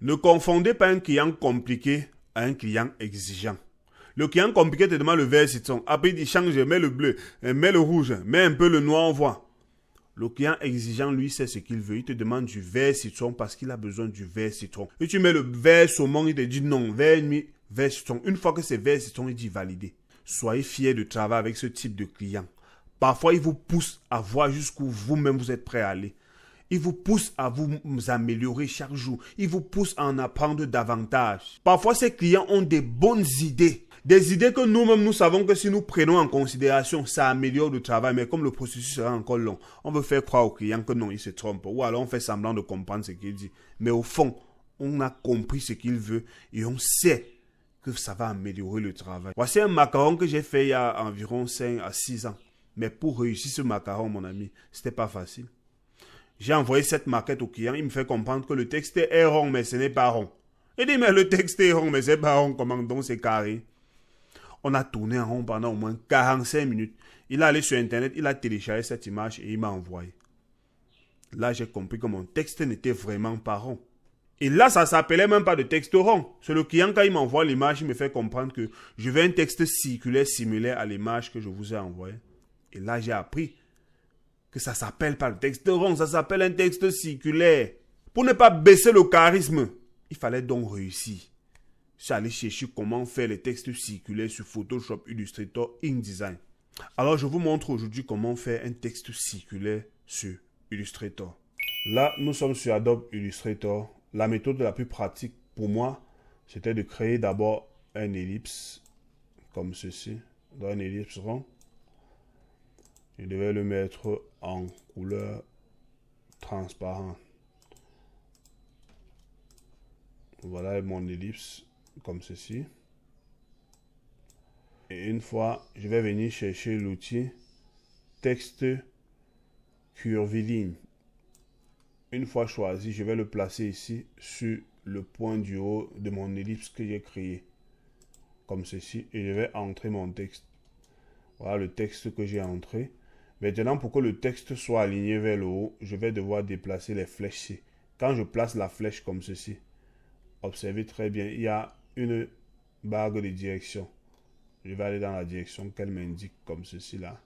Ne confondez pas un client compliqué à un client exigeant. Le client compliqué te demande le vert citron. Après, il dit change, mets le bleu, mets le rouge, mets un peu le noir, on voit. Le client exigeant, lui, sait ce qu'il veut. Il te demande du vert citron parce qu'il a besoin du vert citron. Et tu mets le vert saumon, il te dit non, vert nuit, vert citron. Une fois que c'est vert citron, il dit valider. Soyez fiers de travailler avec ce type de client. Parfois, il vous pousse à voir jusqu'où vous-même vous êtes prêt à aller. Il vous pousse à vous améliorer chaque jour. Il vous pousse à en apprendre davantage. Parfois, ces clients ont des bonnes idées. Des idées que nous-mêmes, nous savons que si nous prenons en considération, ça améliore le travail. Mais comme le processus sera encore long, on veut faire croire au client que non, il se trompe. Ou alors on fait semblant de comprendre ce qu'il dit. Mais au fond, on a compris ce qu'il veut et on sait que ça va améliorer le travail. Voici un macaron que j'ai fait il y a environ 5 à 6 ans. Mais pour réussir ce macaron, mon ami, c'était pas facile. J'ai envoyé cette maquette au client, il me fait comprendre que le texte est rond, mais ce n'est pas rond. Il dit, mais le texte est rond, mais c'est pas rond, comment donc c'est carré? On a tourné en rond pendant au moins 45 minutes. Il est allé sur Internet, il a téléchargé cette image et il m'a envoyé. Là, j'ai compris que mon texte n'était vraiment pas rond. Et là, ça ne s'appelait même pas de texte rond. C'est le client, quand il m'envoie l'image, il me fait comprendre que je veux un texte circulaire similaire à l'image que je vous ai envoyée. Et là, j'ai appris que ça ne s'appelle pas le texte rond, ça s'appelle un texte circulaire. Pour ne pas baisser le charisme, il fallait donc réussir. Je suis allé chercher comment faire les textes circulaires sur Photoshop, Illustrator, InDesign. Alors, je vous montre aujourd'hui comment faire un texte circulaire sur Illustrator. Là, nous sommes sur Adobe Illustrator. La méthode la plus pratique pour moi, c'était de créer d'abord un ellipse, comme ceci, dans un ellipse rond. Je devais le mettre en couleur transparente. Voilà mon ellipse, comme ceci. Et une fois, je vais venir chercher l'outil texte curviligne. Une fois choisi, je vais le placer ici sur le point du haut de mon ellipse que j'ai créé. Comme ceci. Et je vais entrer mon texte. Voilà le texte que j'ai entré. Maintenant, pour que le texte soit aligné vers le haut, je vais devoir déplacer les flèches ici. Quand je place la flèche comme ceci, observez très bien, il y a une bague de direction. Je vais aller dans la direction qu'elle m'indique comme ceci là.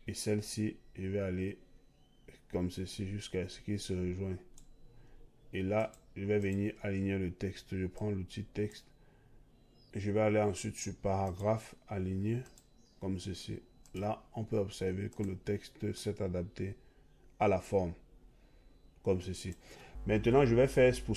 Et celle-ci, je vais aller comme ceci jusqu'à ce qu'il se rejoigne. Et là, je vais venir aligner le texte. Je prends l'outil texte. Je vais aller ensuite sur paragraphe aligné comme ceci. Là, on peut observer que le texte s'est adapté à la forme comme ceci. Maintenant, je vais faire pour